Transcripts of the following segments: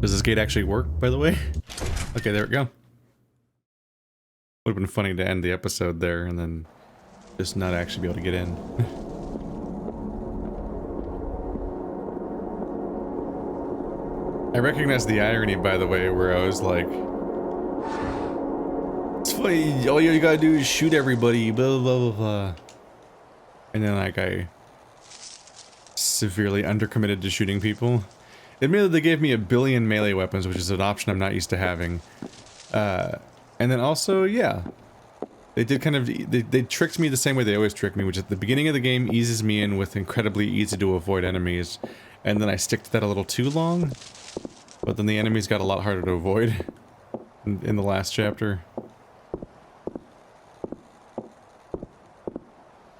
Does this gate actually work, by the way? Okay, there we go. Would have been funny to end the episode there and then just not actually be able to get in. I recognize the irony, by the way, where I was like, it's funny, all you gotta do is shoot everybody, blah blah blah blah. And then like I severely undercommitted to shooting people. Admittedly, they gave me 1 billion melee weapons, which is an option I'm not used to having. And then also, yeah, they did kind of, they tricked me the same way they always trick me, which at the beginning of the game eases me in with incredibly easy to avoid enemies. And then I stick to that a little too long. But then the enemies got a lot harder to avoid in the last chapter.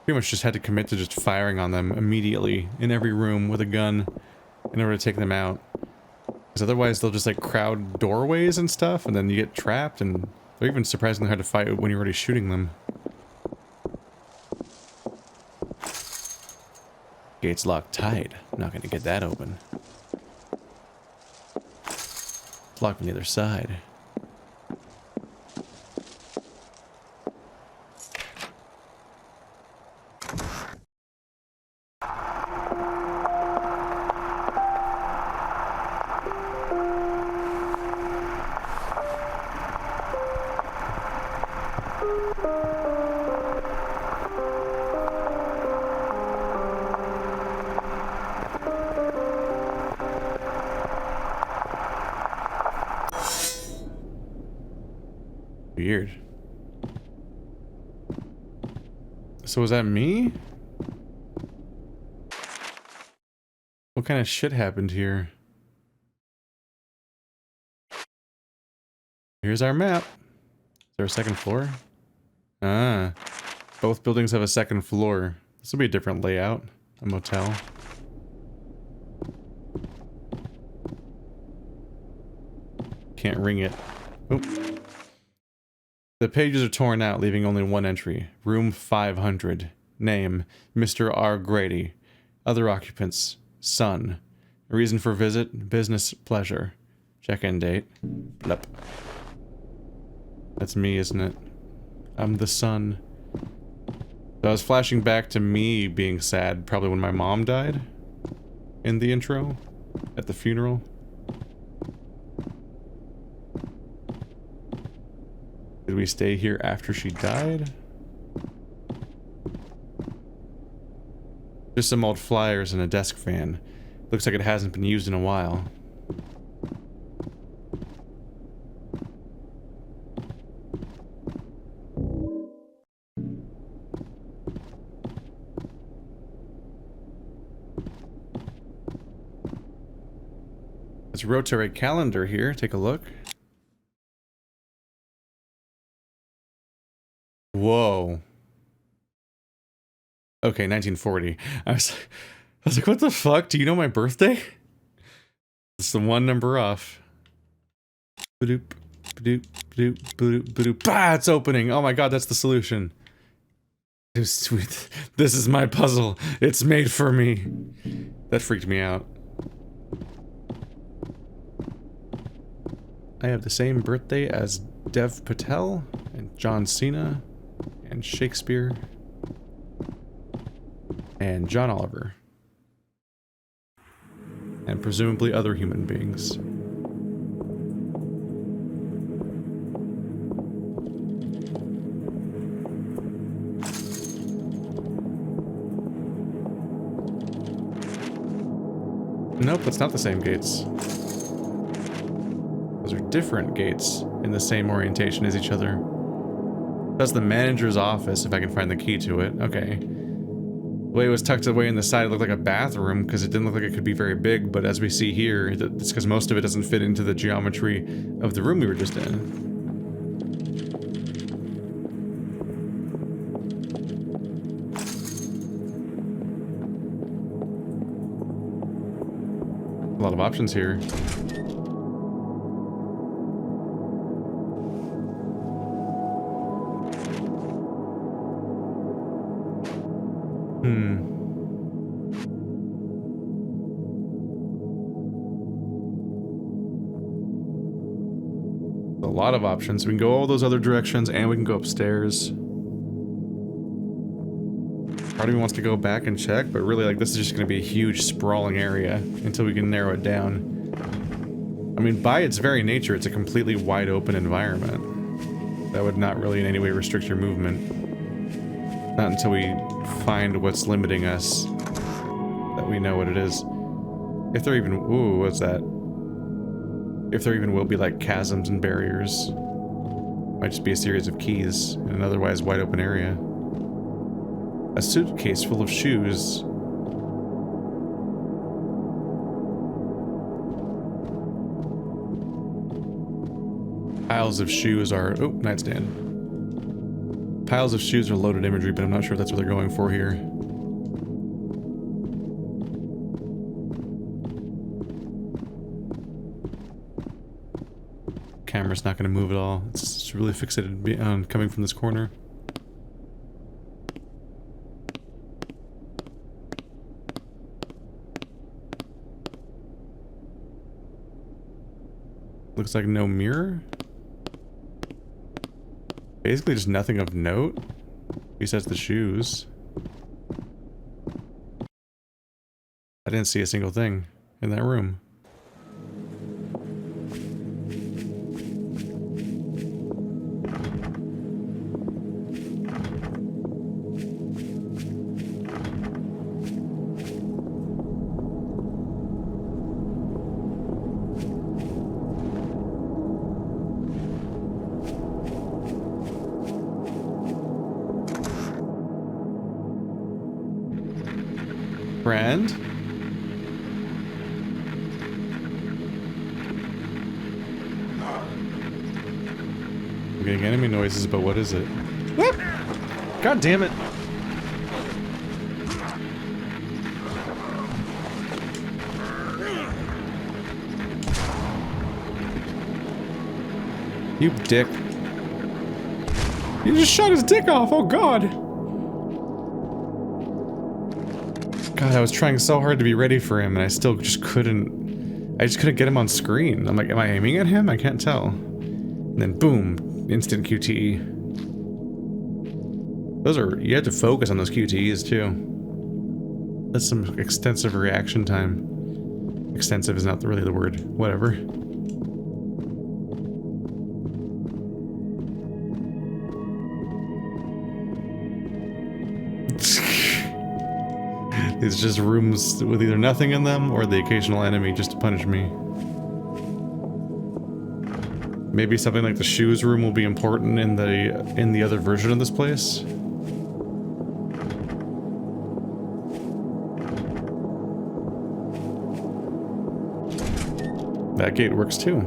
Pretty much just had to commit to just firing on them immediately in every room with a gun in order to take them out. Because otherwise they'll just like crowd doorways and stuff, and then you get trapped, and they're even surprisingly hard to fight when you're already shooting them. Gate's locked tight. I'm not gonna get that open. It's locked on the other side. Weird. So was that me? What kind of shit happened here? Here's our map. Is there a second floor? Ah. Both buildings have a second floor. This will be a different layout. A motel. Can't ring it. Oop. The pages are torn out, leaving only one entry. Room 500. Name, Mr. R. Grady. Other occupants, son. Reason for visit, business pleasure. Check-in date. Blep. That's me, isn't it? I'm the son. So I was flashing back to me being sad, probably when my mom died. In the intro. At the funeral. Did we stay here after she died? Just some old flyers and a desk fan. Looks like it hasn't been used in a while. Let's rotate calendar here. Take a look. Whoa. Okay, 1940. I was like, what the fuck? Do you know my birthday? It's the one number off. Badoop, badoop, badoop, badoop, badoop. Bah, it's opening. Oh my god, that's the solution. This is my puzzle. It's made for me. That freaked me out. I have the same birthday as Dev Patel and John Cena and Shakespeare and John Oliver and presumably other human beings. Nope, that's not the same gates. Those are different gates in the same orientation as each other. That's the manager's office, if I can find the key to it. Okay. The way it was tucked away in the side, it looked like a bathroom, because it didn't look like it could be very big, but as we see here, it's because most of it doesn't fit into the geometry of the room we were just in. A lot of options here. lot of options. We can go all those other directions, and we can go upstairs. Part of me wants to go back and check, but really, like, this is just going to be a huge, sprawling area until we can narrow it down. I mean, by its very nature, it's a completely wide open environment. That would not really in any way restrict your movement. Not until we find what's limiting us, that we know what it is. If there even... Ooh, what's that? If there even will be, like, chasms and barriers. Might just be a series of keys in an otherwise wide open area. A suitcase full of shoes. Piles of shoes are... Oh, nightstand. Piles of shoes are loaded imagery, but I'm not sure if that's what they're going for here. Camera's not going to move at all. It's really fixated on coming from this corner. Looks like no mirror. Basically just nothing of note, besides the shoes. I didn't see a single thing in that room. Friend? I'm getting enemy noises, but what is it? Whoop! God damn it! You dick. You just shot his dick off, oh god! God, I was trying so hard to be ready for him, and I still just couldn't... I just couldn't get him on screen. I'm like, am I aiming at him? I can't tell. And then boom, instant QTE. Those are... You have to focus on those QTEs, too. That's some extensive reaction time. Extensive is not really the word. Whatever. It's just rooms with either nothing in them or the occasional enemy just to punish me. Maybe something like the shoes room will be important in the other version of this place. That gate works too.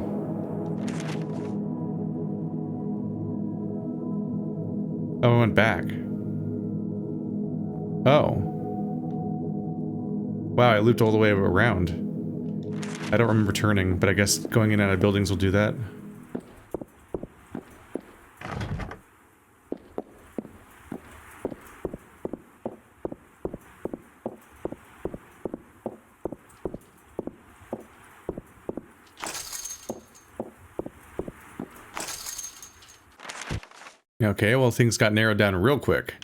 Oh, I went back. Oh. Wow, I looped all the way around. I don't remember turning, but I guess going in and out of buildings will do that. Okay, well things got narrowed down real quick.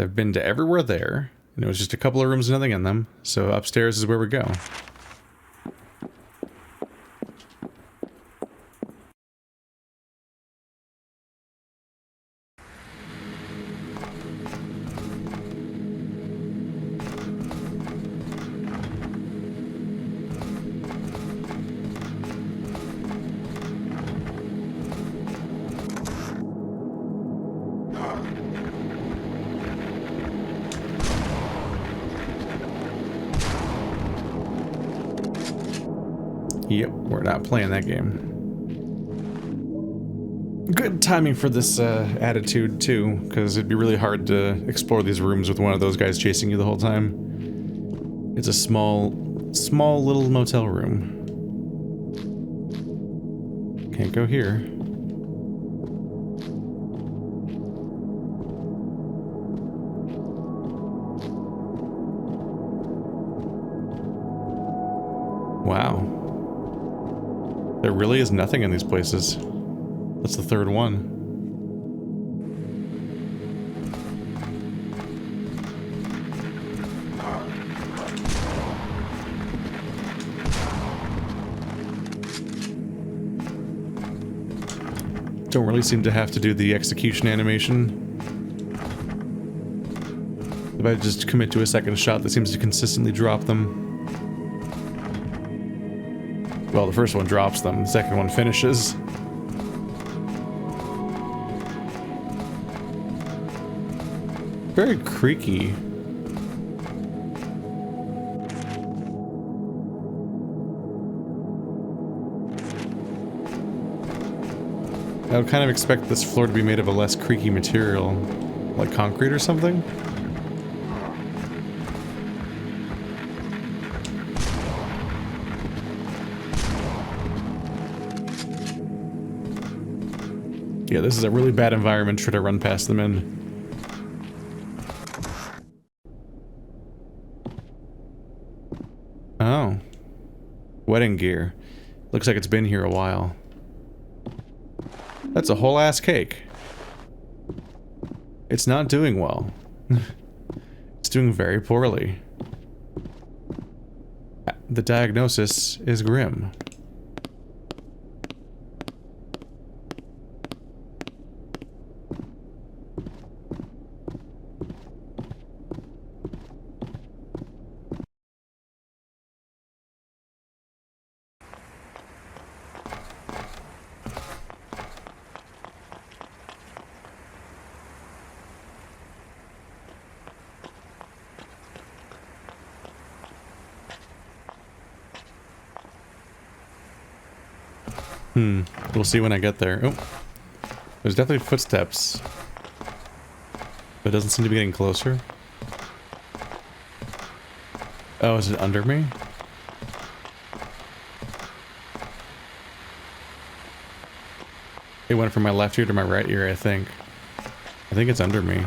I've been to everywhere there. And it was just a couple of rooms, nothing in them. So upstairs is where we go. Yep, we're not playing that game. Good timing for this attitude, too, because it'd be really hard to explore these rooms with one of those guys chasing you the whole time. It's a small little motel room. Can't go here. Wow. There really is nothing in these places. That's the third one. Don't really seem to have to do the execution animation. If I just commit to a second shot, that seems to consistently drop them. Well, the first one drops them, the second one finishes. Very creaky. I would kind of expect this floor to be made of a less creaky material, like concrete or something. Yeah, this is a really bad environment to try to run past them in. Oh. Wedding gear. Looks like it's been here a while. That's a whole ass cake. It's not doing well. It's doing very poorly. The diagnosis is grim. We'll see when I get there. Oh, there's definitely footsteps, but it doesn't seem to be getting closer. Oh, is it under me? It went from my left ear to my right ear, I think. I think it's under me.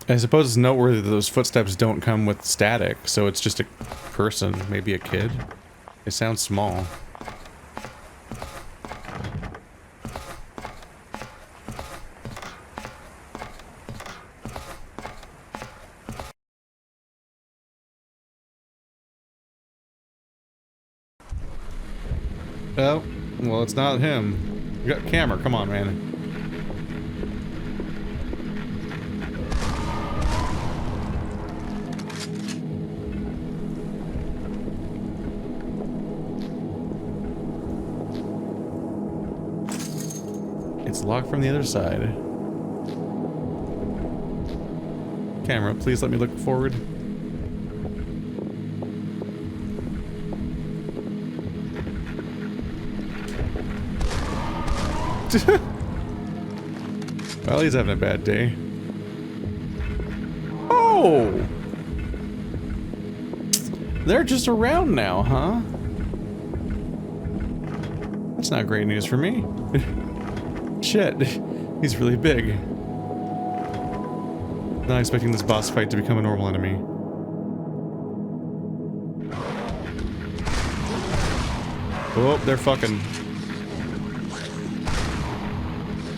I suppose it's noteworthy that those footsteps don't come with static, so it's just a person, maybe a kid. They sound small. Oh, well, it's not him. You got camera, come on, man. It's locked from the other side. Camera, please let me look forward. Well, he's having a bad day. Oh! They're just around now, huh? That's not great news for me. Shit, he's really big. Not expecting this boss fight to become a normal enemy. Oh, they're fucking.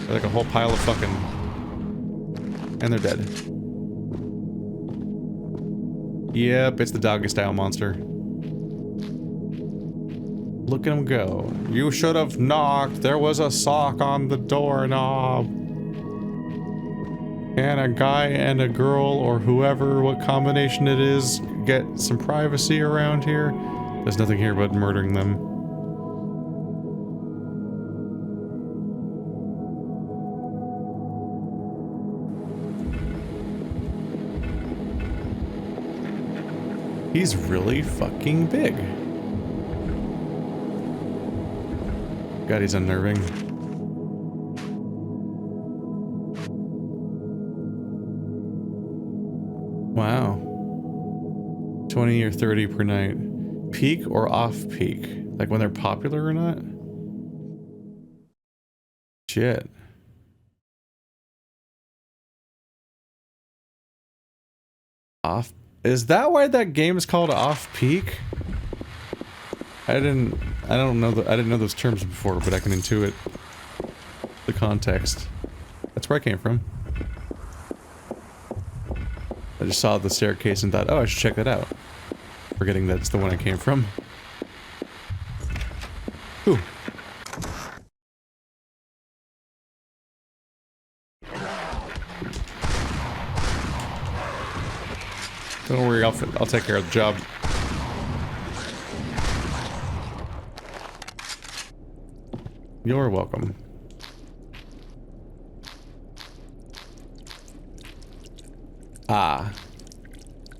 They're like a whole pile of fucking. And they're dead. Yep, it's the doggy style monster. Look at him go. You should have knocked. There was a sock on the doorknob. Can a guy and a girl, or whoever, what combination it is, get some privacy around here? There's nothing here but murdering them. He's really fucking big. God, he's unnerving. Wow. 20 or 30 per night. Peak or off peak? Like when they're popular or not? Shit. Off. Is that why that game is called Off Peak? I didn't know those terms before, but I can intuit the context. That's where I came from. I just saw the staircase and thought, oh, I should check that out. Forgetting that's the one I came from. Ooh. Don't worry, I'll take care of the job. You're welcome. Ah.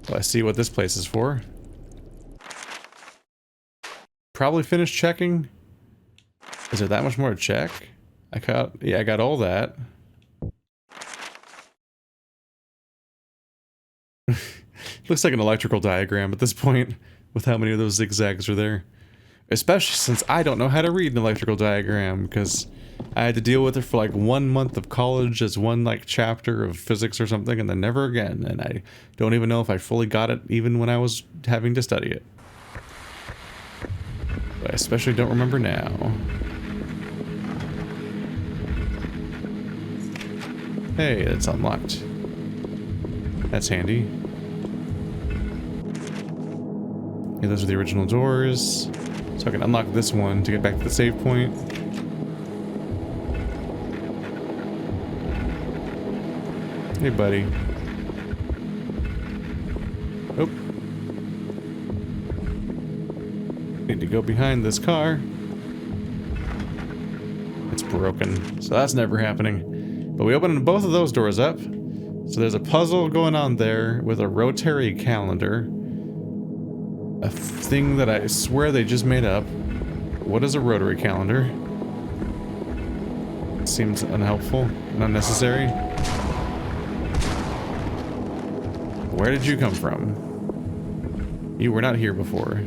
Well, I see what this place is for. Probably finished checking. Is there that much more to check? I got all that. Looks like an electrical diagram at this point, with how many of those zigzags are there. Especially since I don't know how to read an electrical diagram, because I had to deal with it for like 1 month of college as one like chapter of physics or something, and then never again, and I don't even know if I fully got it even when I was having to study it. But I especially don't remember now. Hey, it's unlocked. That's handy. Yeah, those are the original doors. So I can unlock this one to get back to the save point. Hey, buddy. Oh. Need to go behind this car. It's broken, so that's never happening. But we opened both of those doors up. So there's a puzzle going on there with a rotary calendar. A thing that I swear they just made up. What is a rotary calendar? Seems unhelpful and unnecessary. Where did you come from? You were not here before.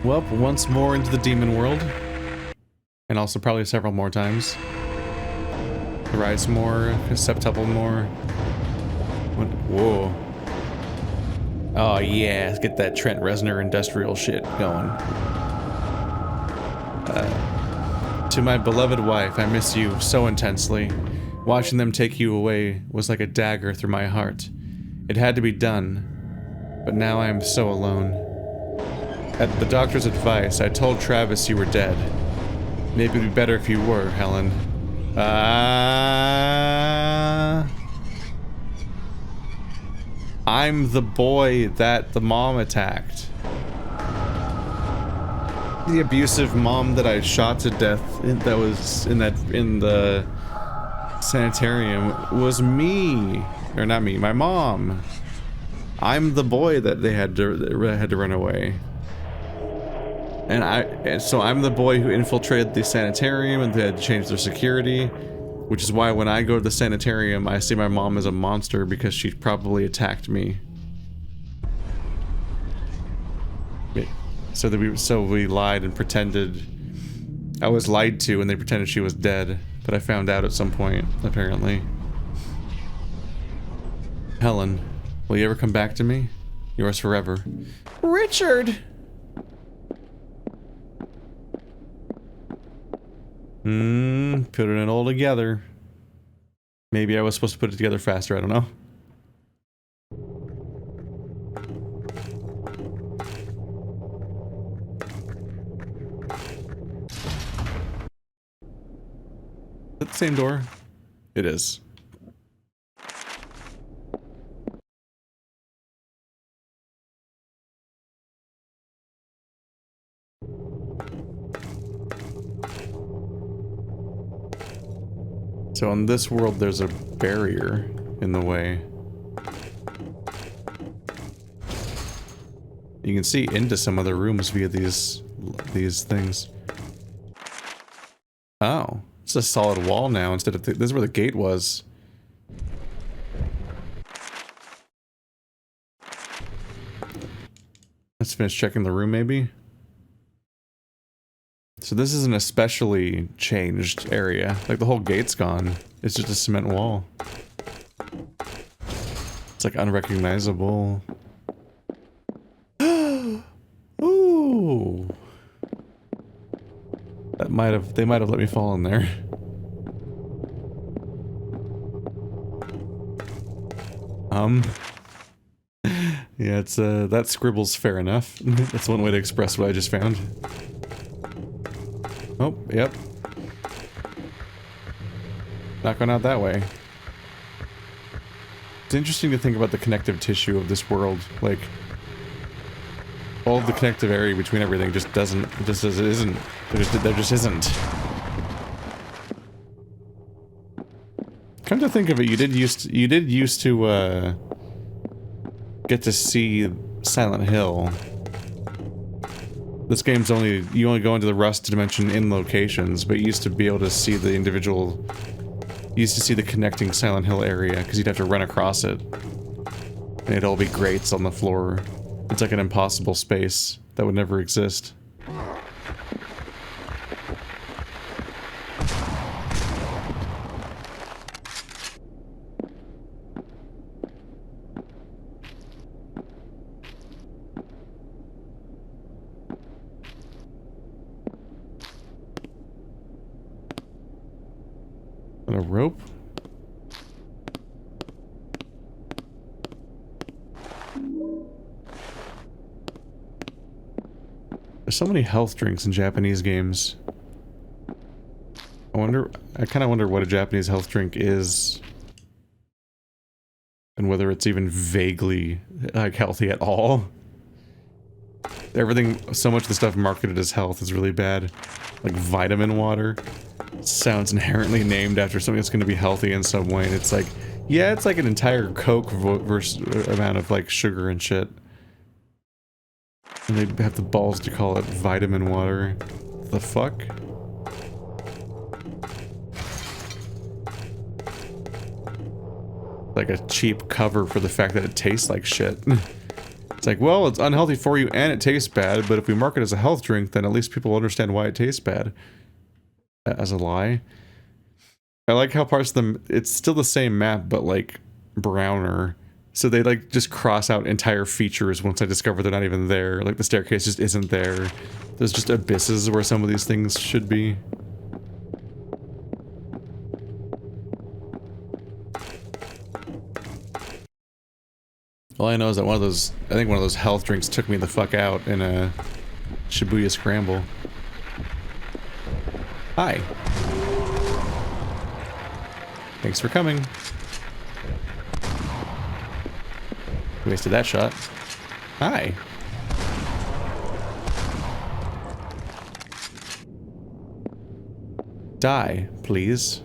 Well, once more into the demon world. And also probably several more times. Thrice more, septuple more. What? Whoa. Oh yeah, let's get that Trent Reznor industrial shit going. To my beloved wife, I miss you so intensely. Watching them take you away was like a dagger through my heart. It had to be done, but now I am so alone. At the doctor's advice, I told Travis you were dead. Maybe it'd be better if you were, Helen. I'm the boy that the mom attacked. The abusive mom that I shot to death that was in the sanitarium was me. Or not me, my mom. I'm the boy that they had to run away. And so I'm the boy who infiltrated the sanitarium and they had to change their security, which is why when I go to the sanitarium, I see my mom as a monster because she probably attacked me. So we lied and pretended. I was lied to and they pretended she was dead, but I found out at some point, apparently. Helen, will you ever come back to me? Yours forever. Richard! Putting it all together. Maybe I was supposed to put it together faster, I don't know. Is it the same door? It is. So in this world, there's a barrier in the way. You can see into some other rooms via these things. Oh, It's a solid wall now instead of... This is where the gate was. Let's finish checking the room, maybe. So this is an especially changed area. Like, the whole gate's gone. It's just a cement wall. It's, like, unrecognizable. Ooh. That might have... They might have let me fall in there. Yeah, it's, that scribble's fair enough. That's one way to express what I just found. Oh, yep. Not going out that way. It's interesting to think about the connective tissue of this world. Like, all of the connective area between everything just doesn't, just as it isn't. There just isn't. Come to think of it, you did used to get to see Silent Hill. This game's you only go into the Rust dimension in locations, but you used to be able to see the individual... You used to see the connecting Silent Hill area, because you'd have to run across it. And it'd all be grates on the floor. It's like an impossible space that would never exist. A rope? There's so many health drinks in Japanese games. I kind of wonder what a Japanese health drink is. And whether it's even vaguely, like, healthy at all. Everything, so much of the stuff marketed as health is really bad. Like vitamin water. Sounds inherently named after something that's going to be healthy in some way, and it's like, yeah, it's like an entire Coke versus amount of, like, sugar and shit. And they have the balls to call it vitamin water. The fuck? Like a cheap cover for the fact that it tastes like shit. It's like, well, it's unhealthy for you and it tastes bad, but if we market it as a health drink, then at least people understand why it tastes bad. As a lie. I like how parts of them, it's still the same map, but, like, browner. So they, like, just cross out entire features once I discover they're not even there. Like, the staircase just isn't there. There's just abysses where some of these things should be. All I know is that I think one of those health drinks took me the fuck out in a Shibuya Scramble. Hi. Thanks for coming. Wasted that shot. Hi. Die, please.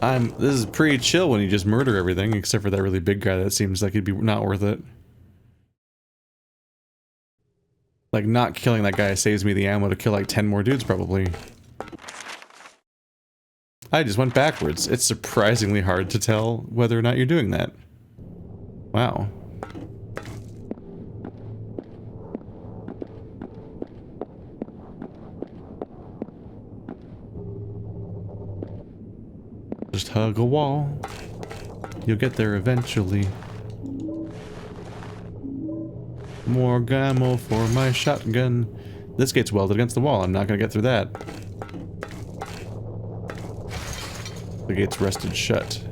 This is pretty chill when you just murder everything, except for that really big guy that seems like he'd be not worth it. Like, not killing that guy saves me the ammo to kill like 10 more dudes, probably. I just went backwards. It's surprisingly hard to tell whether or not you're doing that. Wow. Just hug a wall. You'll get there eventually. More ammo for my shotgun. This gate's welded against the wall. I'm not gonna get through that. The gate's rested shut.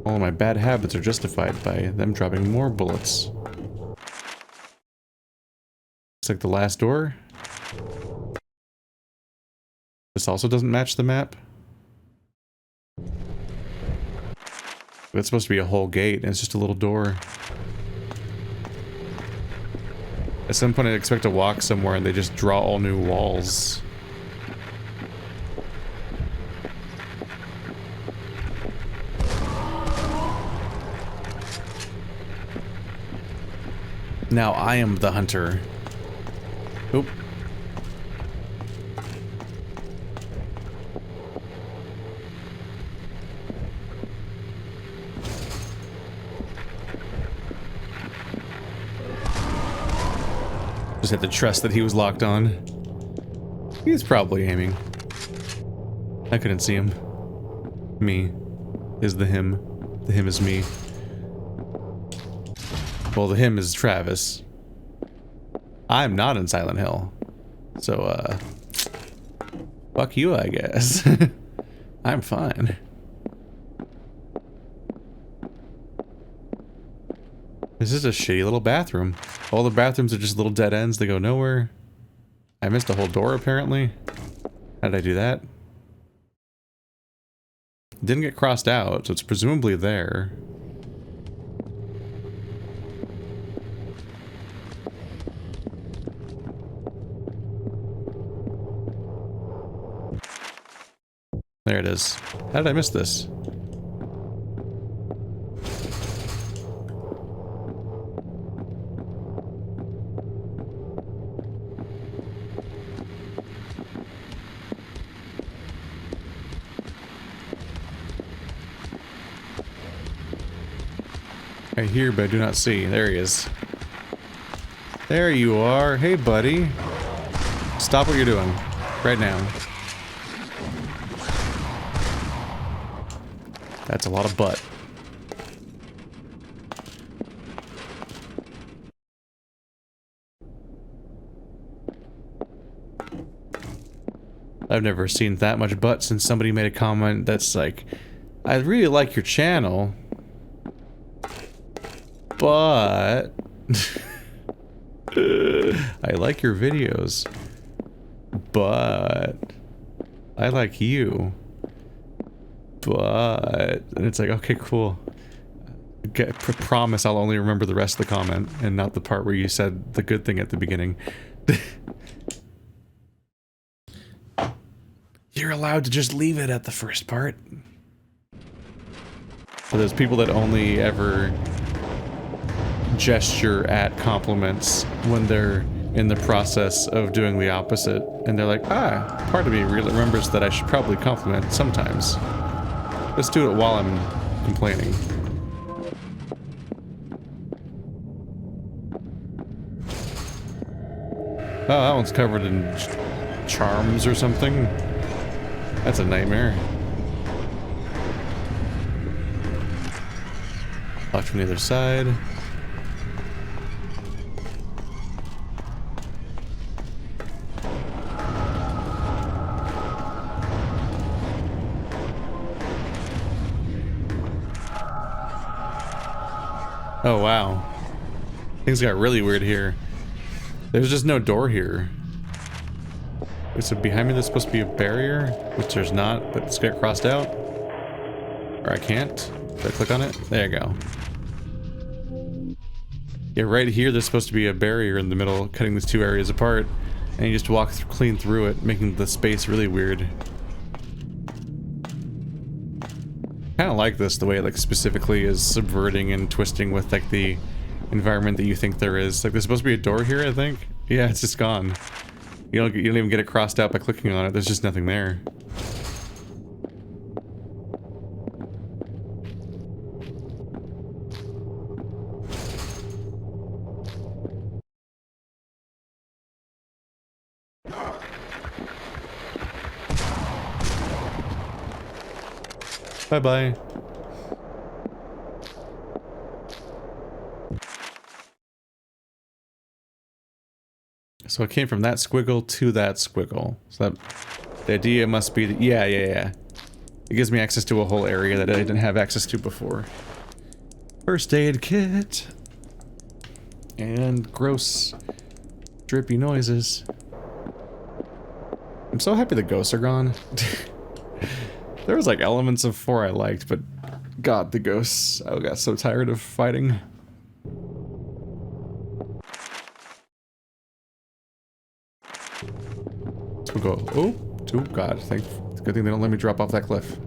All my bad habits are justified by them dropping more bullets. Looks like the last door. This also doesn't match the map. It's supposed to be a whole gate, and it's just a little door. At some point I expect to walk somewhere and they just draw all new walls. Now I am the hunter. Oop. Just had to trust that he was locked on. He's probably aiming. I couldn't see him. Me is the him. The him is me. Well, the him is Travis. I'm not in Silent Hill. So, fuck you, I guess. I'm fine. This is a shitty little bathroom. All the bathrooms are just little dead ends. They go nowhere. I missed a whole door, apparently. How did I do that? It didn't get crossed out, so it's presumably there. There it is. How did I miss this? I hear, but I do not see. There he is. There you are. Hey, buddy. Stop what you're doing. Right now. That's a lot of butt. I've never seen that much butt since somebody made a comment that's like, I really like your channel, but I like your videos, but I like you, but... And it's like, okay, cool. Promise I'll only remember the rest of the comment and not the part where you said the good thing at the beginning. You're allowed to just leave it at the first part. So there's people that only ever gesture at compliments when they're in the process of doing the opposite. And they're like, ah, part of me really remembers that I should probably compliment sometimes. Let's do it while I'm complaining. Oh, that one's covered in charms or something. That's a nightmare. Watch from the other side. Oh wow. Things got really weird here. There's just no door here. Wait, so behind me there's supposed to be a barrier, which there's not, but it's got crossed out. Or I can't. Did I click on it? There you go. Yeah, right here there's supposed to be a barrier in the middle, cutting these two areas apart, and you just walk clean through it, making the space really weird. I kind of like this, the way it like specifically is subverting and twisting with like the environment that you think there is. Like there's supposed to be a door here, I think. Yeah, it's just gone. You don't even get it crossed out by clicking on it. There's just nothing there. Bye-bye. So it came from that squiggle to that squiggle. So that, the idea must be that, yeah. It gives me access to a whole area that I didn't have access to before. First aid kit. And gross, drippy noises. I'm so happy the ghosts are gone. There was like elements of 4 I liked, but god, the ghosts, I got so tired of fighting. We'll go, oh god, good thing they don't let me drop off that cliff.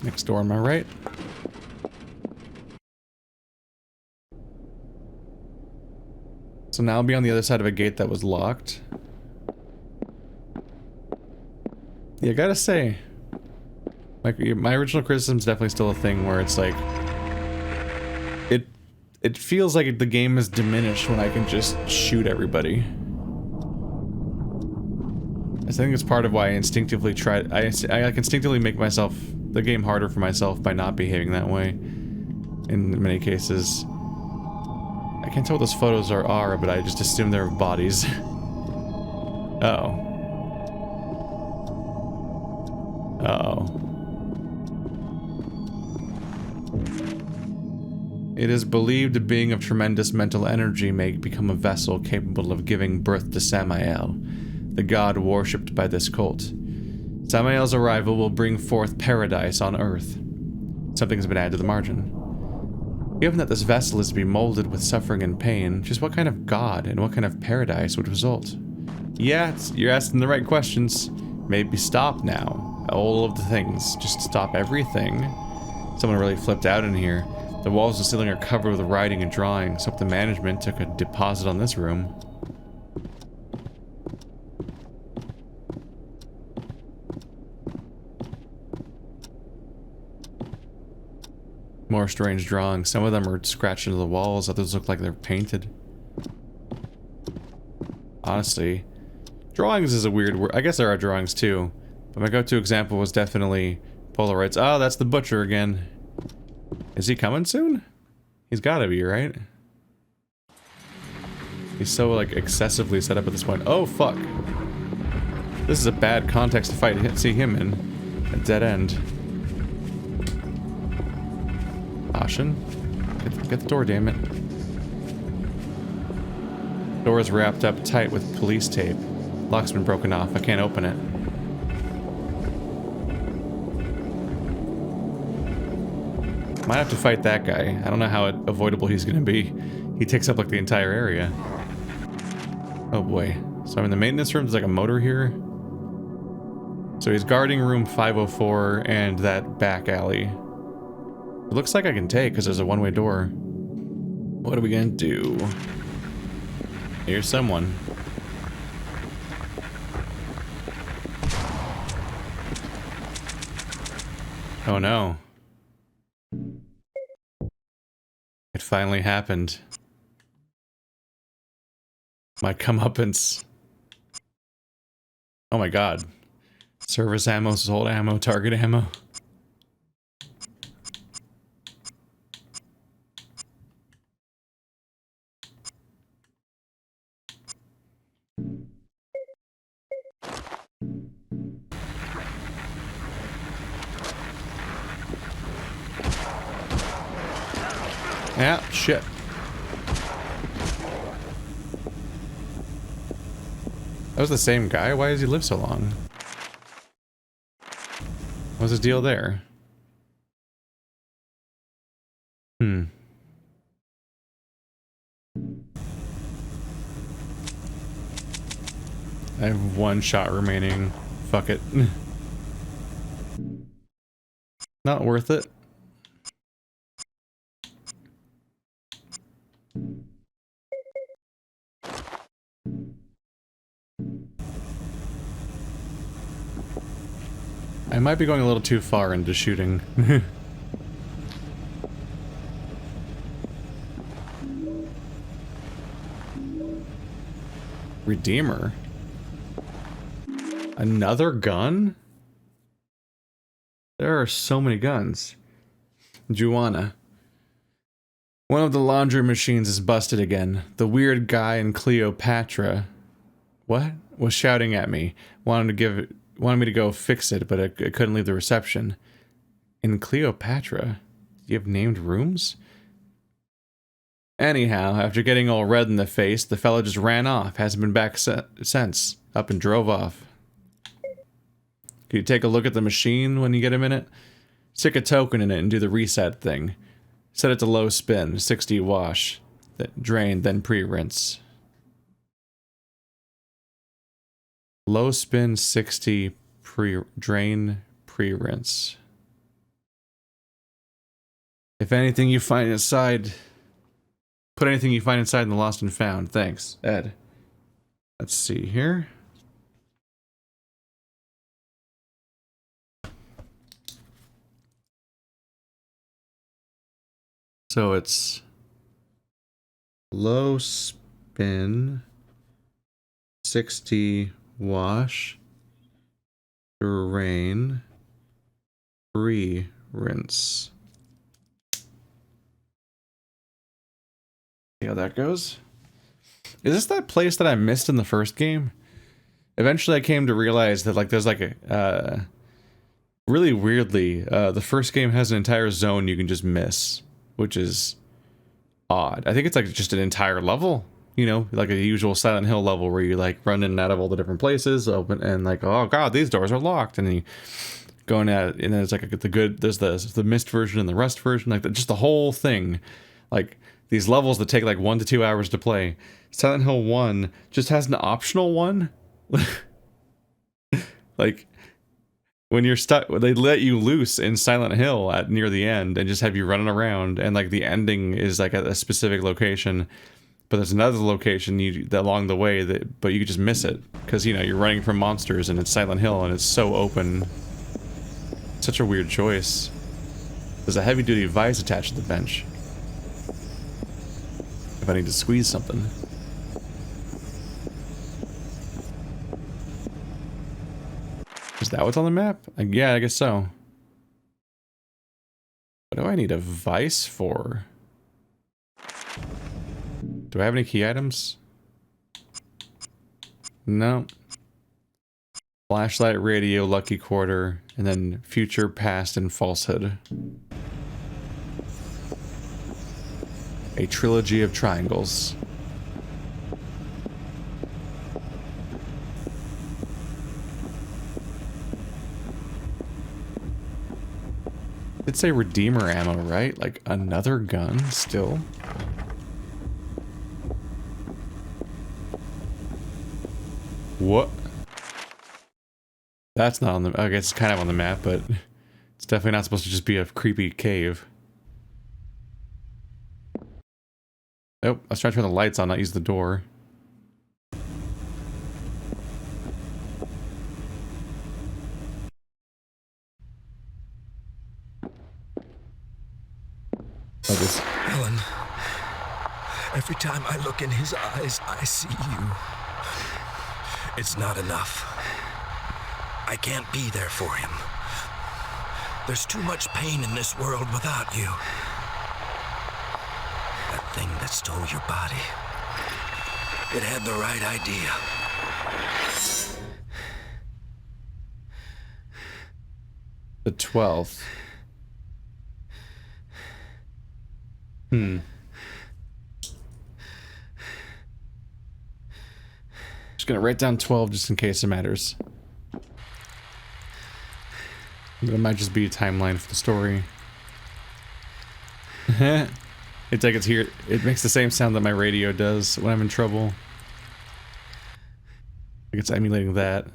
Next door on my right. So now I'll be on the other side of a gate that was locked. Yeah, gotta say, like, my original criticism is definitely still a thing where it's like, it feels like the game is diminished when I can just shoot everybody. I think it's part of why I instinctively try. I instinctively make the game harder for myself by not behaving that way. In many cases, I can't tell what those photos are, but I just assume they're bodies. Uh-oh. Uh-oh. It is believed a being of tremendous mental energy may become a vessel capable of giving birth to Samael, the god worshipped by this cult. Samael's arrival will bring forth paradise on Earth. Something's been added to the margin. Given that this vessel is to be molded with suffering and pain, just what kind of god and what kind of paradise would result? Yeah, you're asking the right questions. Maybe stop now. All of the things. Just stop everything. Someone really flipped out in here. The walls and ceiling are covered with writing and drawings. Hope the management took a deposit on this room. More strange drawings. Some of them are scratched into the walls, others look like they're painted. Honestly, drawings is a weird word. I guess there are drawings too, but my go-to example was definitely Polaroids. Oh, that's the butcher again. Is he coming soon? He's gotta be, right? He's so, like, excessively set up at this point. Oh, fuck. This is a bad context to fight. See him in. A dead end. Caution. Get the door, damn it. Door is wrapped up tight with police tape. Lock's been broken off. I can't open it. Might have to fight that guy. I don't know how avoidable he's gonna be. He takes up like the entire area. Oh boy. So I'm in the maintenance room. There's like a motor here. So he's guarding room 504 and that back alley. It looks like I can take because there's a one-way door. What are we gonna do? Here's someone. Oh no. It finally happened. My comeuppance. Oh my god. Service ammo, sold ammo, target ammo. Yeah, shit. That was the same guy? Why does he live so long? What's his deal there? Hmm. I have one shot remaining. Fuck it. Not worth it. I might be going a little too far into shooting. Redeemer? Another gun? There are so many guns. Juana. One of the laundry machines is busted again. The weird guy in Cleopatra... What? Was shouting at me. Wanted me to go fix it, but I couldn't leave the reception. In Cleopatra? Do you have named rooms? Anyhow, after getting all red in the face, the fella just ran off. Hasn't been back since. Up and drove off. Can you take a look at the machine when you get a minute? Stick a token in it and do the reset thing. Set it to low spin, 60 wash. Drain, then pre-rinse. Low spin, 60, drain, pre-rinse. If anything you find inside, put anything you find inside in the lost and found. Thanks, Ed. Let's see here. So it's low spin, 60 wash, drain, rinse. See how that goes. Is this that place that I missed in the first game? Eventually I came to realize that like there's like a really weirdly the first game has an entire zone you can just miss, which is odd. I think it's like just an entire level, you know, like a usual Silent Hill level where you like run in and out of all the different places, open and like, oh god, these doors are locked, and then you going at it, and then it's like there's the mist version and the rust version, like just the whole thing, like these levels that take like 1 to 2 hours to play. Silent Hill 1 just has an optional one. Like when you're stuck, they let you loose in Silent Hill at near the end and just have you running around, and like the ending is like at a specific location, but there's another location along the way but you just miss it because, you know, you're running from monsters and it's Silent Hill and it's so open. Such a weird choice. There's a heavy-duty vise attached to the bench. If I need to squeeze something. Is that what's on the map? Yeah, I guess so. What do I need a vise for? Do I have any key items? No. Flashlight, radio, lucky quarter, and then future, past, and falsehood. A trilogy of triangles. It'd say Redeemer ammo, right? Like another gun still? What? That's not on the... I guess it's kind of on the map, but it's definitely not supposed to just be a creepy cave. Oh, I was trying to turn the lights on, not use the door. Oh, this... Helen, every time I look in his eyes, I see you. It's not enough. I can't be there for him. There's too much pain in this world without you. That thing that stole your body, it had the right idea. The 12th. Just gonna write down 12 just in case it matters. But it might just be a timeline for the story. It's like it's here. It makes the same sound that my radio does when I'm in trouble. Like it's emulating that.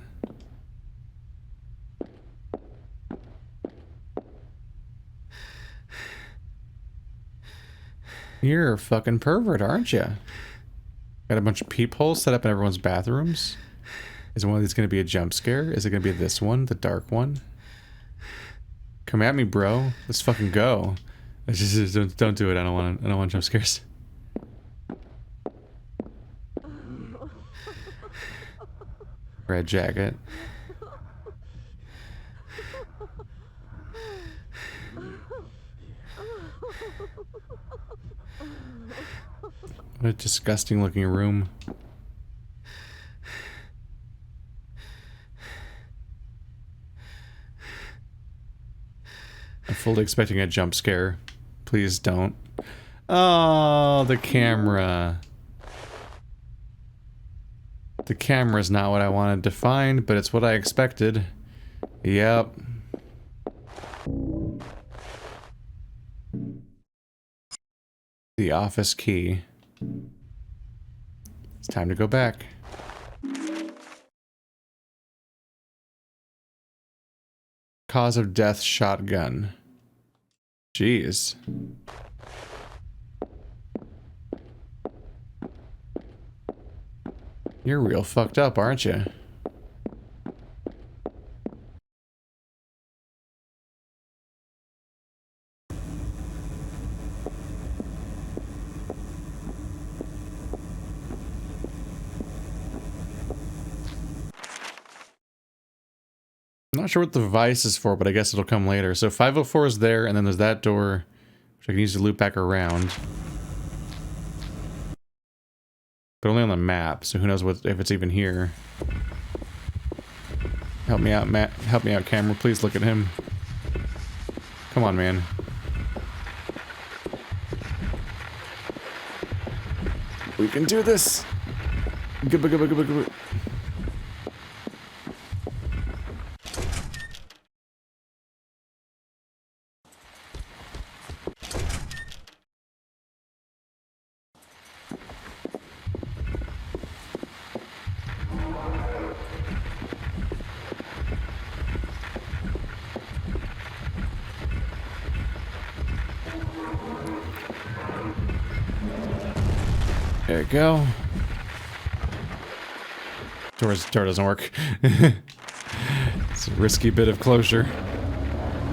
You're a fucking pervert, aren't you? Got a bunch of peepholes set up in everyone's bathrooms. Is one of these going to be a jump scare? Is it going to be this one, the dark one? Come at me, bro. Let's fucking go. Just don't do it. I don't want jump scares. Red jacket. What a disgusting looking room. I'm fully expecting a jump scare. Please don't. Oh, the camera. The camera's not what I wanted to find, but it's what I expected. Yep. The office key. It's time to go back. Cause of death, shotgun. Jeez. You're real fucked up, aren't you? I'm not sure what the device is for, but I guess it'll come later. So 504 is there, and then there's that door, which I can use to loop back around. But only on the map, so who knows what if it's even here. Help me out, Matt. Help me out, camera. Please look at him. Come on, man. We can do this! Good. There you go. Door doesn't work. It's a risky bit of closure.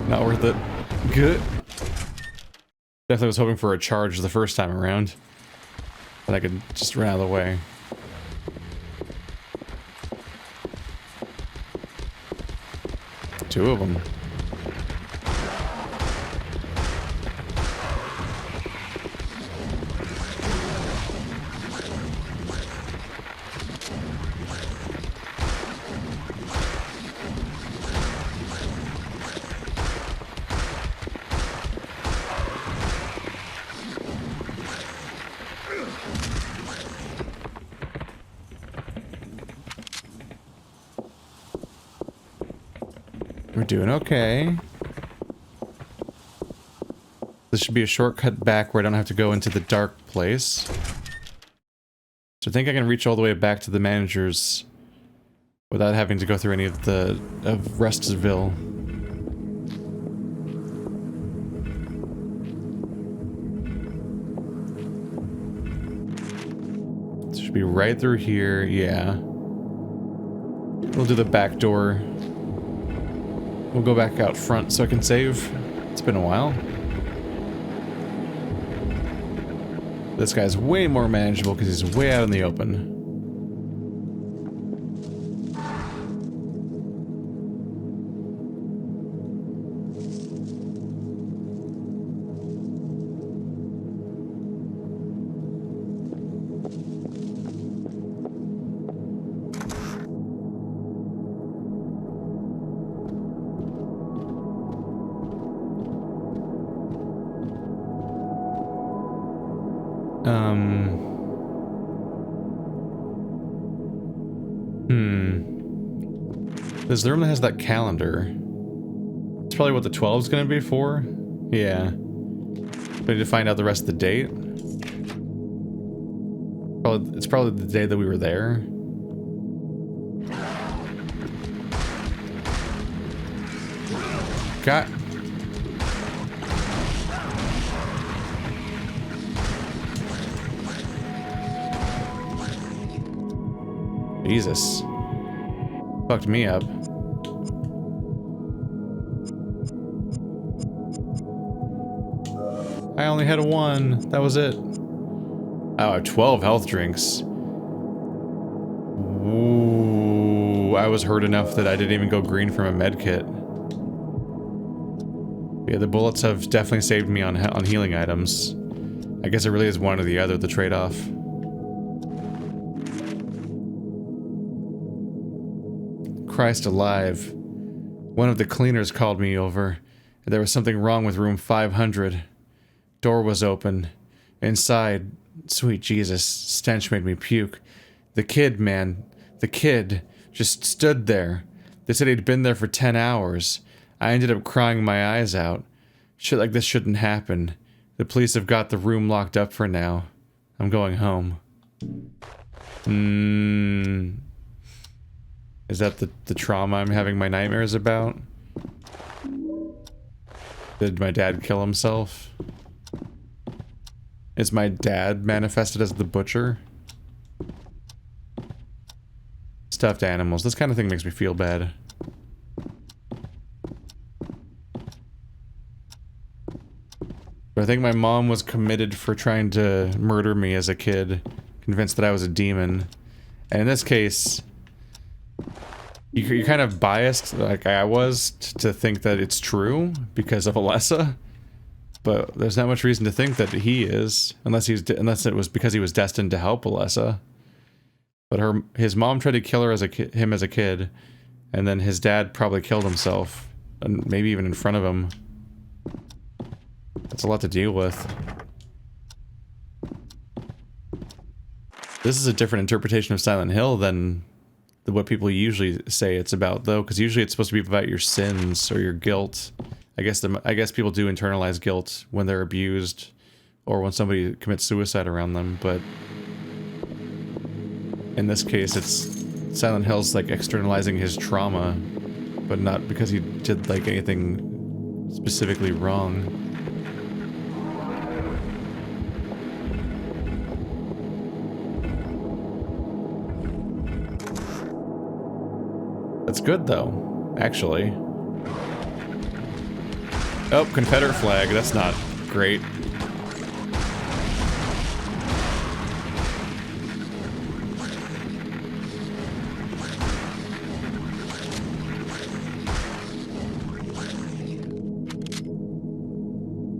Not worth it. Good. Definitely was hoping for a charge the first time around. But I could just run out of the way. Two of them. We're doing okay. This should be a shortcut back where I don't have to go into the dark place. So I think I can reach all the way back to the manager's without having to go through any of the Restsville. It should be right through here, yeah. We'll do the back door. We'll go back out front so I can save. It's been a while. This guy's way more manageable because he's way out in the open. There's the room that has that calendar. It's probably what the 12 is going to be for. Yeah. We need to find out the rest of the date. It's probably the day that we were there. Got. Jesus. Fucked me up. I only had one. That was it. Oh, I have 12 health drinks. Ooh, I was hurt enough that I didn't even go green from a med kit. Yeah, the bullets have definitely saved me on healing items. I guess it really is one or the other, the trade-off. Christ alive. One of the cleaners called me over. There was something wrong with room 500. Door was open. Inside, sweet Jesus, stench made me puke. The kid, man, the kid, just stood there. They said he'd been there for 10 hours. I ended up crying my eyes out. Shit like this shouldn't happen. The police have got the room locked up for now. I'm going home. Is that the trauma I'm having my nightmares about? Did my dad kill himself? Is my dad manifested as the butcher? Stuffed animals. This kind of thing makes me feel bad. But I think my mom was committed for trying to murder me as a kid, convinced that I was a demon. And in this case, you're kind of biased, like I was, to think that it's true because of Alessa. But there's not much reason to think that he is, unless it was because he was destined to help Alessa. But his mom tried to kill her him as a kid, and then his dad probably killed himself, and maybe even in front of him. That's a lot to deal with. This is a different interpretation of Silent Hill than what people usually say it's about, though, because usually it's supposed to be about your sins or your guilt. I guess people do internalize guilt when they're abused or when somebody commits suicide around them, but in this case, it's Silent Hill's like externalizing his trauma, but not because he did like anything specifically wrong. That's good though, actually. Oh, Confederate flag, that's not great.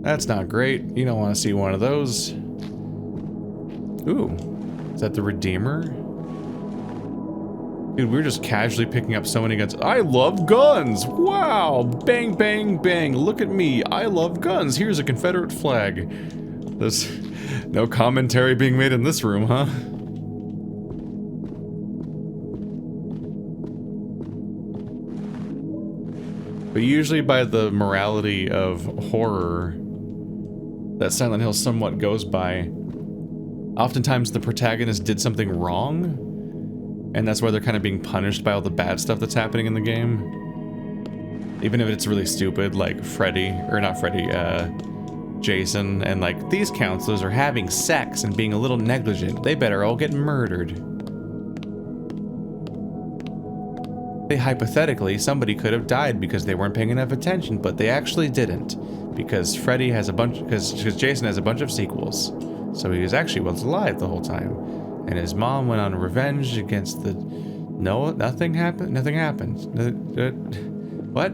That's not great. You don't want to see one of those. Ooh. Is that the Redeemer? Dude, we were just casually picking up so many guns. I love guns! Wow! Bang, bang, bang. Look at me. I love guns. Here's a Confederate flag. There's no commentary being made in this room, huh? But usually by the morality of horror that Silent Hill somewhat goes by, oftentimes the protagonist did something wrong, and that's why they're kind of being punished by all the bad stuff that's happening in the game. Even if it's really stupid, like Jason, and like, these counselors are having sex and being a little negligent. They better all get murdered. Hypothetically, somebody could have died because they weren't paying enough attention, but they actually didn't. Because Jason has a bunch of sequels. So he was alive the whole time. And his mom went on revenge against the... No, nothing happened? Nothing happened. What?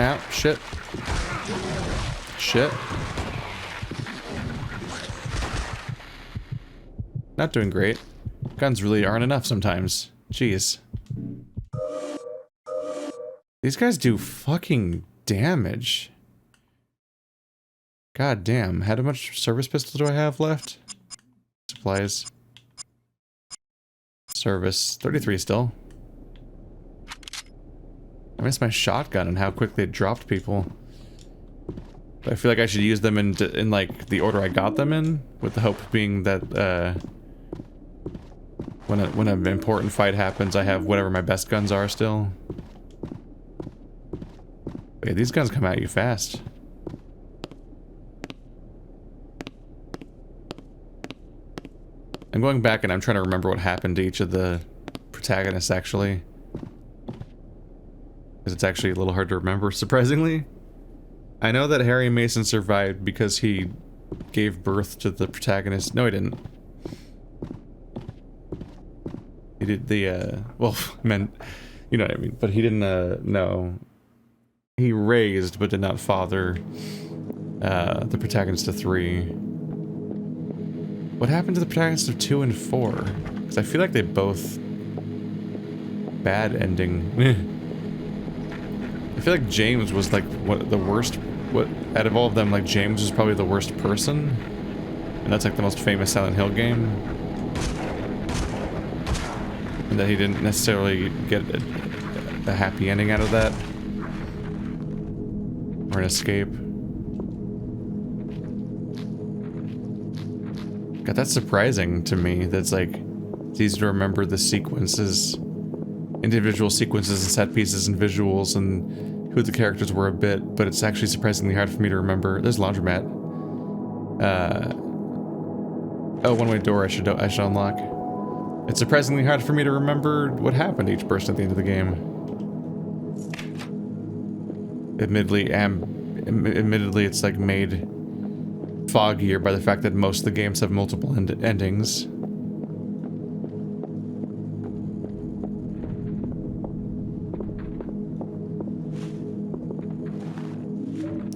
Ow, shit. Shit. Not doing great. Guns really aren't enough sometimes. Jeez. These guys do fucking damage. God damn. How much service pistol do I have left? Supplies. Service. 33 still. I missed my shotgun and how quickly it dropped people. But I feel like I should use them in like the order I got them in, with the hope being that when an important fight happens, I have whatever my best guns are still. Wait, these guns come at you fast. I'm going back and I'm trying to remember what happened to each of the protagonists, actually. Because it's actually a little hard to remember, surprisingly. I know that Harry Mason survived because he gave birth to the protagonist. No, he didn't. He did the, well, meant, you know what I mean. But he didn't, no. He raised, but did not father, the protagonist of 3. What happened to the protagonists of 2 and 4? Because I feel like they both... bad ending. I feel like James was like the worst, out of all of them, like James was probably the worst person. And that's like the most famous Silent Hill game. And that he didn't necessarily get a happy ending out of that. Or an escape. God, that's surprising to me. That's like, it's easy to remember the sequences, individual sequences and set pieces and visuals and who the characters were a bit, but it's actually surprisingly hard for me to remember. There's a laundromat. Oh, one-way door I should unlock. It's surprisingly hard for me to remember what happened to each person at the end of the game. Admittedly, it's like made foggier by the fact that most of the games have multiple endings.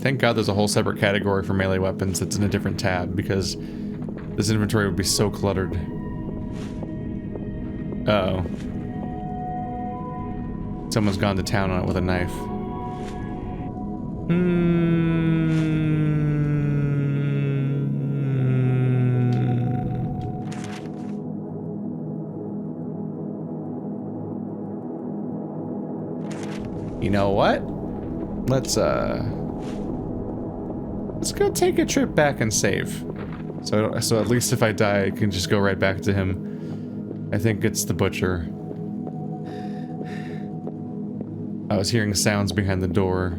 Thank God there's a whole separate category for melee weapons that's in a different tab, because this inventory would be so cluttered. Uh-oh. Someone's gone to town on it with a knife. You know what? Let's go take a trip back and save. So at least if I die, I can just go right back to him. I think it's the butcher. I was hearing sounds behind the door.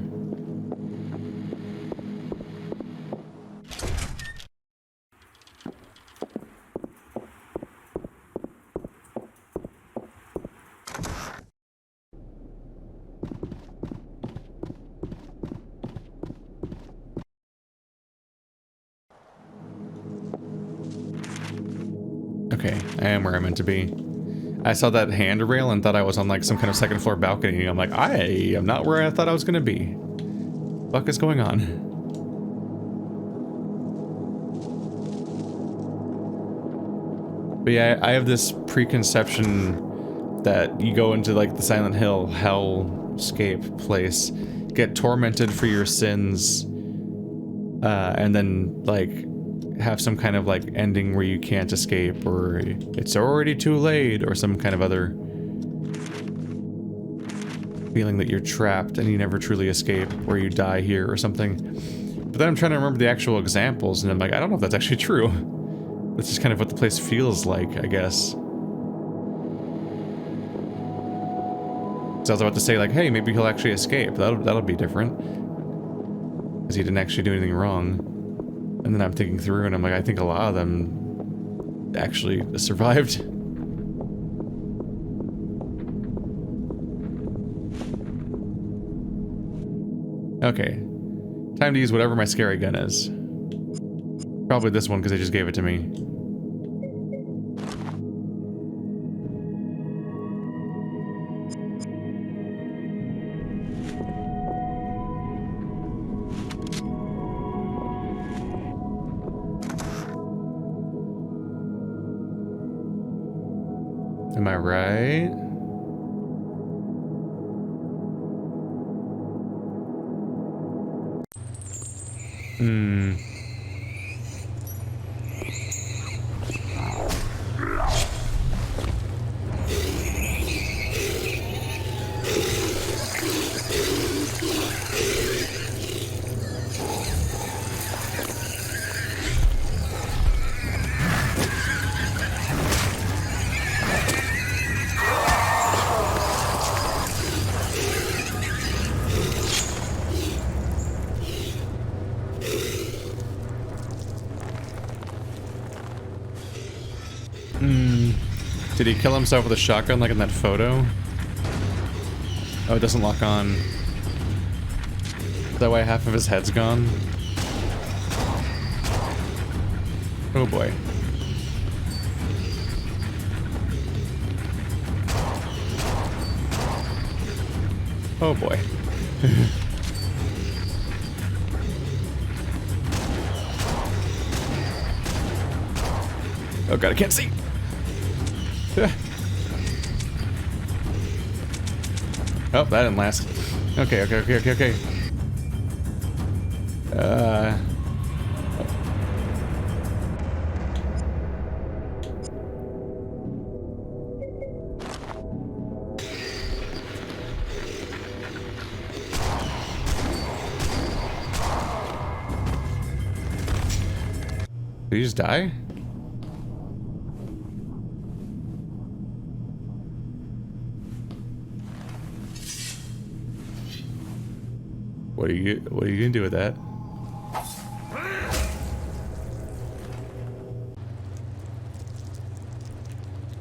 Okay, I am where I meant to be. I saw that handrail and thought I was on like some kind of second floor balcony. I'm like, I am not where I thought I was gonna be. What is going on? But yeah, I have this preconception that you go into like the Silent Hill hellscape place, get tormented for your sins, and then like have some kind of like ending where you can't escape, or it's already too late, or some kind of other feeling that you're trapped and you never truly escape, or you die here or something. But then I'm trying to remember the actual examples and I'm like, I don't know if that's actually true. That's just kind of what the place feels like, I guess. So I was about to say like, hey, maybe he'll actually escape. That'll be different. Because he didn't actually do anything wrong. And then I'm thinking through and I'm like, I think a lot of them actually survived. Okay. Time to use whatever my scary gun is. Probably this one because they just gave it to me. Am I right? Did he kill himself with a shotgun like in that photo? Oh, it doesn't lock on. Is that why half of his head's gone? Oh boy. Oh boy. Oh god, I can't see! Oh, that didn't last. Okay. Did he just die? What are you gonna do with that?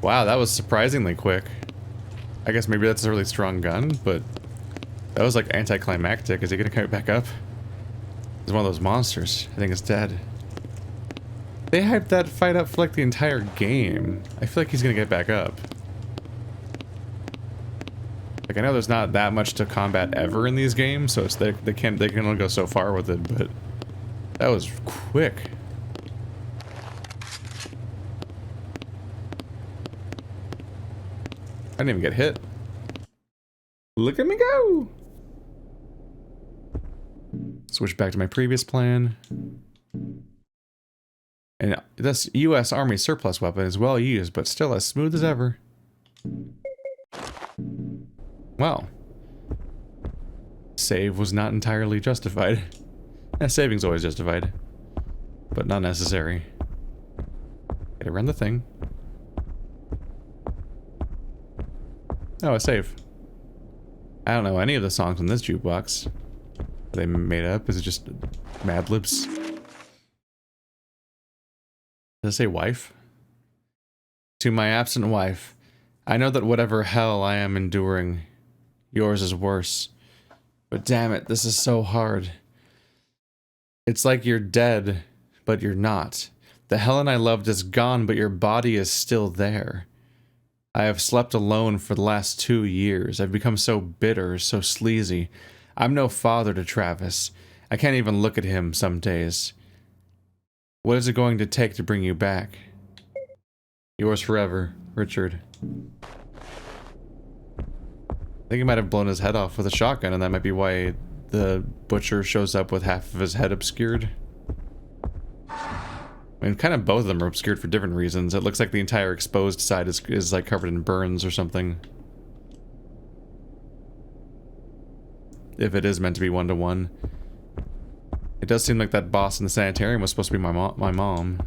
Wow, that was surprisingly quick. I guess maybe that's a really strong gun, but that was like anticlimactic. Is he gonna come back up? He's one of those monsters. I think it's dead. They hyped that fight up for like the entire game. I feel like he's gonna get back up. Like, I know there's not that much to combat ever in these games, so it's they can only go so far with it, but that was quick. I didn't even get hit. Look at me go! Switch back to my previous plan. And this US Army surplus weapon is well used, but still as smooth as ever. Well. Save was not entirely justified. Saving's always justified. But not necessary. Get around the thing. Oh, a save. I don't know any of the songs on this jukebox. Are they made up? Is it just Mad Libs? Does it say wife? To my absent wife, I know that whatever hell I am enduring, yours is worse. But damn it, this is so hard. It's like you're dead, but you're not. The Helen I loved is gone, but your body is still there. I have slept alone for the last 2 years. I've become so bitter, so sleazy. I'm no father to Travis. I can't even look at him some days. What is it going to take to bring you back? Yours forever, Richard. I think he might have blown his head off with a shotgun, and that might be why the butcher shows up with half of his head obscured. I mean, kind of both of them are obscured for different reasons. It looks like the entire exposed side is like covered in burns or something. If it is meant to be one-to-one. It does seem like that boss in the sanitarium was supposed to be my mom.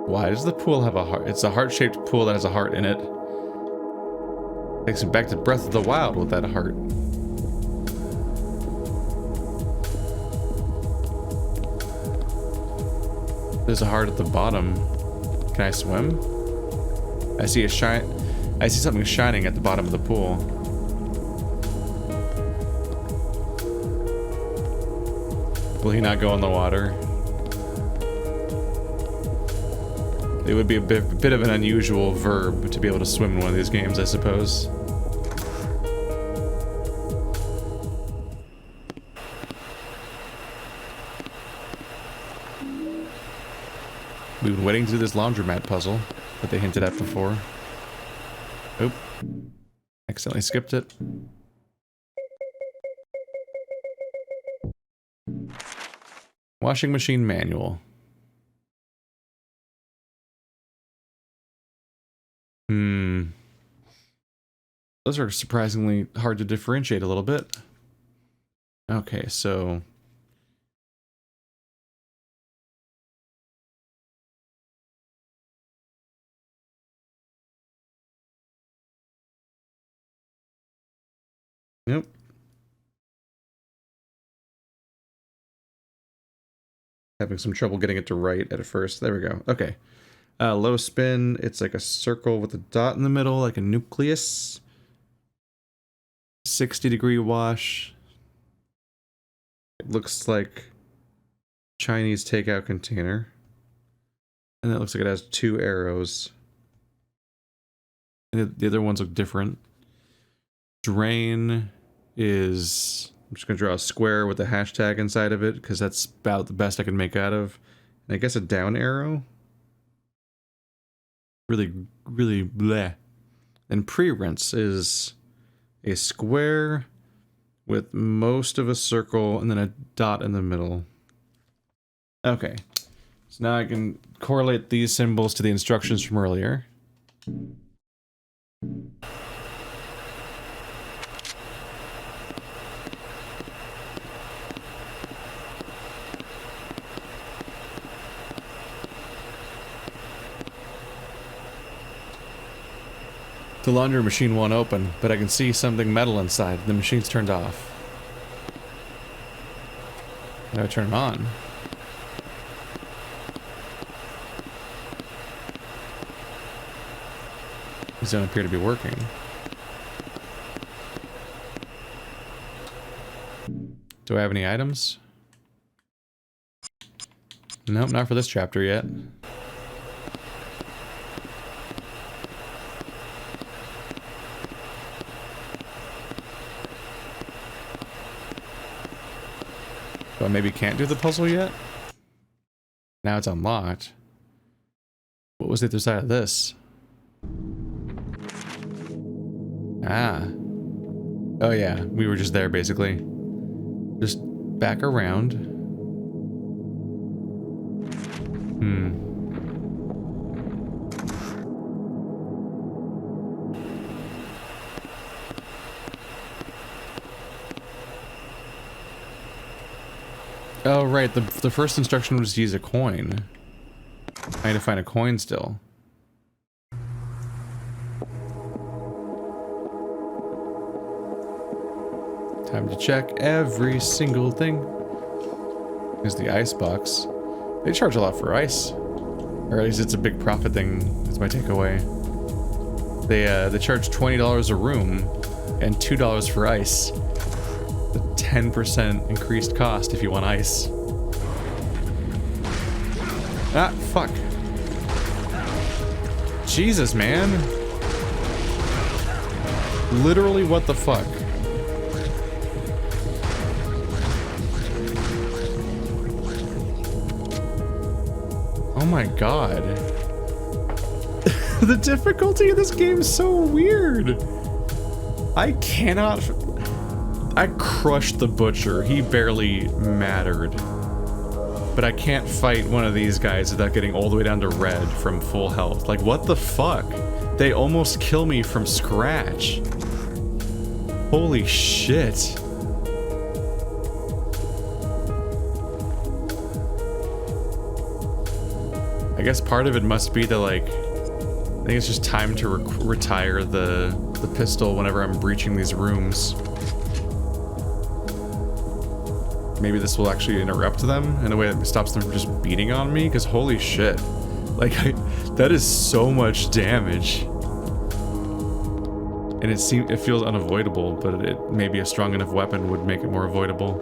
Why does the pool have a heart? It's a heart-shaped pool that has a heart in it. Takes me back to Breath of the Wild with that heart. There's a heart at the bottom. Can I swim? I see something shining at the bottom of the pool. Will he not go in the water? It would be a bit of an unusual verb to be able to swim in one of these games, I suppose. We've been waiting to do this laundromat puzzle that they hinted at before. Oop. Accidentally skipped it. Washing machine manual. Those are surprisingly hard to differentiate a little bit. Okay, so... Yep. Having some trouble getting it to right at first. There we go. Okay. Low spin. It's like a circle with a dot in the middle, like a nucleus. 60-degree wash. It looks like Chinese takeout container. And it looks like it has 2 arrows. And the other ones look different. Drain is... I'm just going to draw a square with a hashtag inside of it, because that's about the best I can make out of. And I guess a down arrow? Really, really bleh. And pre-rinse is a square with most of a circle and then a dot in the middle. Okay. So now I can correlate these symbols to the instructions from earlier. The laundry machine won't open, but I can see something metal inside. The machine's turned off. Now I turn it on. These don't appear to be working. Do I have any items? Nope, not for this chapter yet. So I maybe can't do the puzzle yet? Now it's unlocked. What was the other side of this? Ah. Oh yeah, we were just there basically. Just back around. Oh right, the first instruction was to use a coin. I had to find a coin still. Time to check every single thing. Here's the ice box. They charge a lot for ice. Or at least it's a big profit thing. That's my takeaway. They charge $20 a room and $2 for ice. The 10% increased cost if you want ice. Ah, fuck. Jesus, man. Literally, what the fuck? Oh my god. The difficulty of this game is so weird. I cannot... I crushed the butcher. He barely mattered. But I can't fight one of these guys without getting all the way down to red from full health. Like, what the fuck? They almost kill me from scratch. Holy shit. I guess part of it must be that, like, I think it's just time to retire the pistol whenever I'm breaching these rooms. Maybe this will actually interrupt them in a way that stops them from just beating on me, because holy shit. Like, that is so much damage. And it feels unavoidable, but maybe a strong enough weapon would make it more avoidable.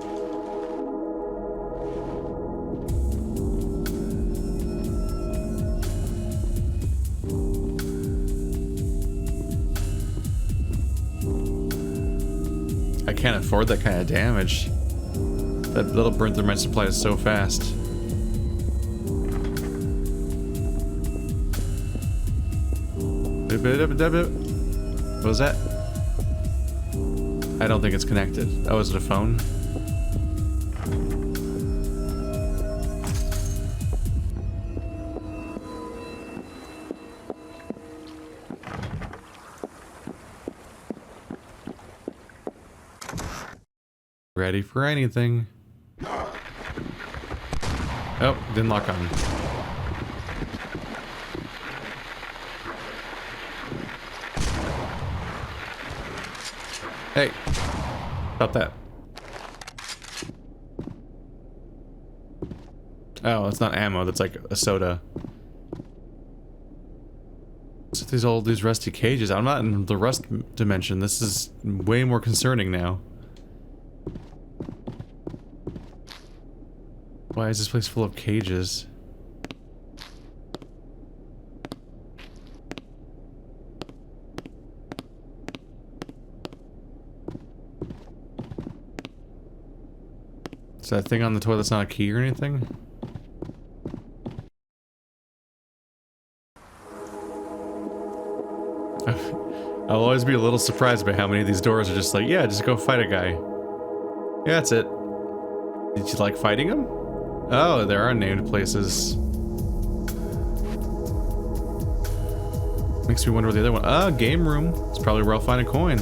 I can't afford that kind of damage. That'll burn through my supplies so fast. What was that? I don't think it's connected. Oh, is it a phone? Ready for anything. Oh, didn't lock on. Hey, stop that. Oh, it's not ammo, that's like a soda. What's with all these rusty cages? I'm not in the rust dimension. This is way more concerning now. Why is this place full of cages? Is that thing on the toilet's not a key or anything? I'll always be a little surprised by how many of these doors are just like, yeah, just go fight a guy. Yeah, that's it. Did you like fighting him? Oh, there are named places. Makes me wonder where the other one... game room. It's probably where I'll find a coin.